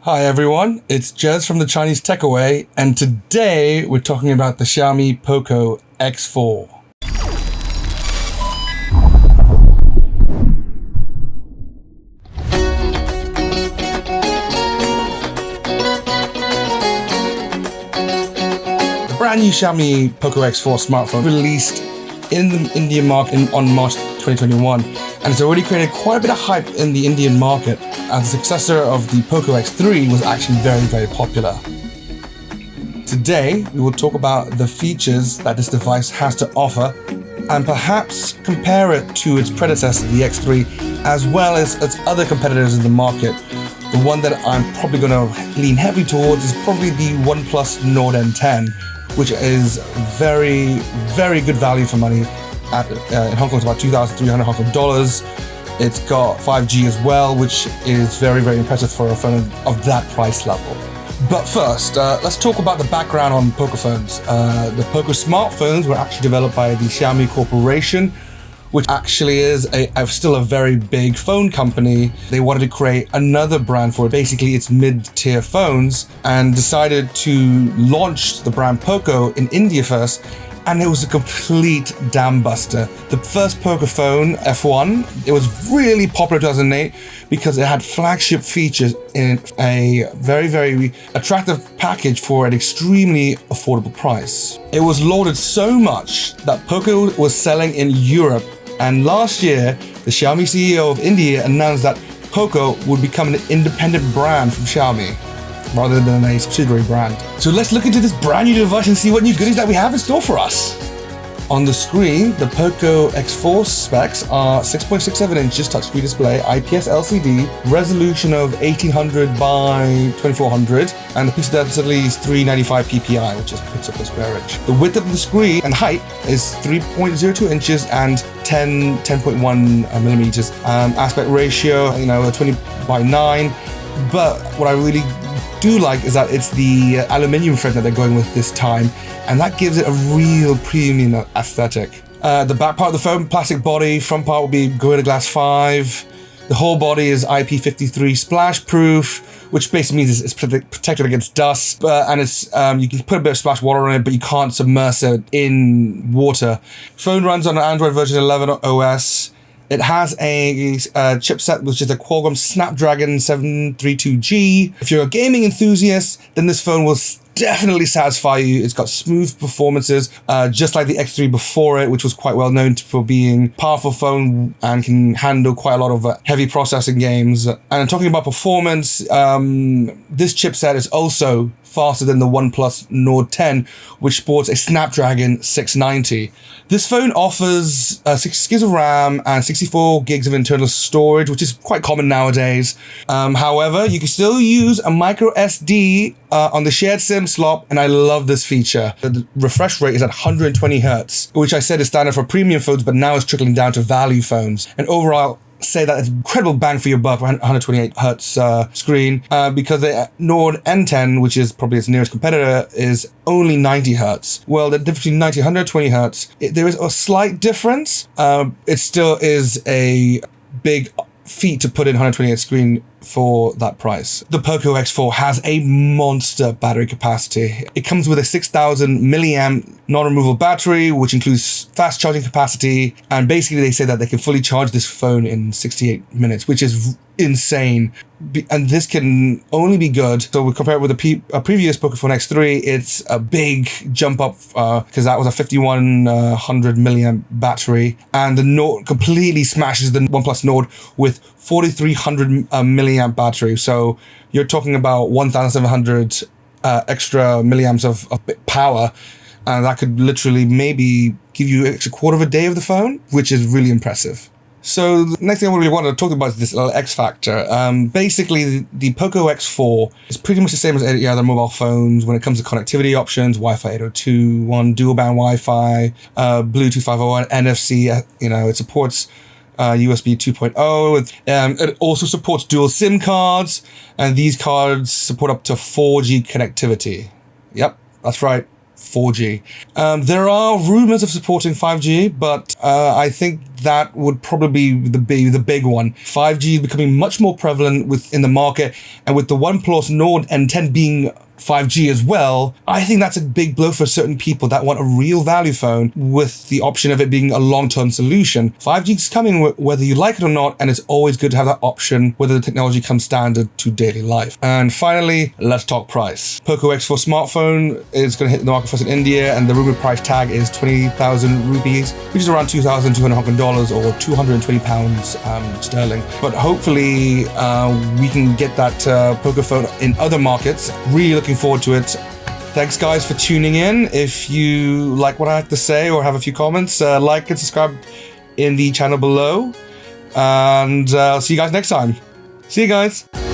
Hi everyone, it's Jez from the Chinese Takeaway, and today we're talking about the Xiaomi Poco X4. The brand new Xiaomi Poco X4 smartphone released in the Indian market on March 2021, and it's already created quite a bit of hype in the Indian market, as the successor of the Poco X3 was actually very popular. Today, we will talk about the features that this device has to offer and perhaps compare it to its predecessor, the X3, as well as its other competitors in the market. The one that I'm probably going to lean heavily towards is probably the One Plus Nord N10, which is very good value for money. In Hong Kong, it's about 2,300 Hong Kong dollars. It's got 5G as well, which is very impressive for a phone of that price level. But first, let's talk about the background on Poco phones. The Poco smartphones were actually developed by the Xiaomi Corporation, which actually is still a very big phone company. They wanted to create another brand for basically its mid-tier phones and decided to launch the brand Poco in India first. And it was a complete dam buster. The first Poco phone, F1, it was really popular in 2008 because it had flagship features in a very attractive package for an extremely affordable price. It was lauded so much that Poco was selling in Europe, and last year, the Xiaomi CEO of India announced that Poco would become an independent brand from Xiaomi, rather than a subsidiary brand. So let's look into this brand new device and see what new goodies that we have in store for us. On the screen, the Poco X4 specs are 6.67 inches touchscreen display, IPS LCD, resolution of 1800 by 2400, and the pixel density is 395 ppi, which is pixel per square inch. The width of the screen and height is 3.02 inches and 10.1 millimeters. Aspect ratio, 20 by 9. But what I really do like is that it's the aluminium frame that they're going with this time, and that gives it a real premium aesthetic. The back part of the phone, plastic body, front part will be Gorilla Glass 5. The whole body is IP53 splash proof, which basically means it's protected against dust, and it's you can put a bit of splash water on it, but you can't submerge it in water. Phone runs on an Android version 11 OS. It has a chipset which is a Qualcomm Snapdragon 732G. If you're a gaming enthusiast, then this phone will definitely satisfy you. It's got smooth performances, just like the X3 before it, which was quite well known for being a powerful phone and can handle quite a lot of heavy processing games. And talking about performance, this chipset is also faster than the One Plus Nord N10, which sports a Snapdragon 690. This phone offers 6 gigs of RAM and 64 gigs of internal storage, which is quite common nowadays. However, you can still use a micro SD on the shared SIM slot, and I love this feature. The refresh rate is at 120 Hz, which I said is standard for premium phones, but now it's trickling down to value phones. And overall, say that it's incredible bang for your buck, 128 Hz screen, because the Nord N10, which is probably its nearest competitor, is only 90 Hz. Well, the difference between 90 and 120 Hz, there is a slight difference. It still is a big feat to put in 128 screen for that price. The Poco X4 has a monster battery capacity. It comes with a 6,000 milliamp non-removable battery, which includes fast charging capacity, and basically they say that they can fully charge this phone in 68 minutes, which is insane. And this can only be good. So we compare it with a previous Pocophone X3, it's a big jump up because that was a 5100 milliamp battery, and the Nord completely smashes the One Plus Nord with 4300 milliamp battery. So you're talking about 1,700 extra milliamps of power, and that could literally maybe give you an extra quarter of a day of the phone, which is really impressive. So the next thing I really wanted to talk about is this little X factor. Basically, the Poco X4 is pretty much the same as any other mobile phones when it comes to connectivity options: Wi-Fi 802.1, dual band Wi-Fi, Bluetooth 5.0, NFC. It supports USB 2.0. It also supports dual SIM cards, and these cards support up to 4G connectivity. Yep, that's right. 4G. There are rumors of supporting 5G, but I think that would probably be the big one. 5G is becoming much more prevalent within the market, and with the One Plus Nord N10 being 5G as well, I think that's a big blow for certain people that want a real value phone with the option of it being a long-term solution. 5G is coming whether you like it or not, and it's always good to have that option whether the technology comes standard to daily life. And finally, let's talk price. Poco X4 smartphone is going to hit the market for us in India, and the rumored price tag is 20,000 rupees, which is around $2,200 Hong Kong dollars or 220 pounds sterling. But hopefully we can get that Poco phone in other markets. Really looking forward to it. Thanks guys for tuning in. If you like what I have to say or have a few comments, like and subscribe in the channel below, and I'll see you guys next time. See you guys.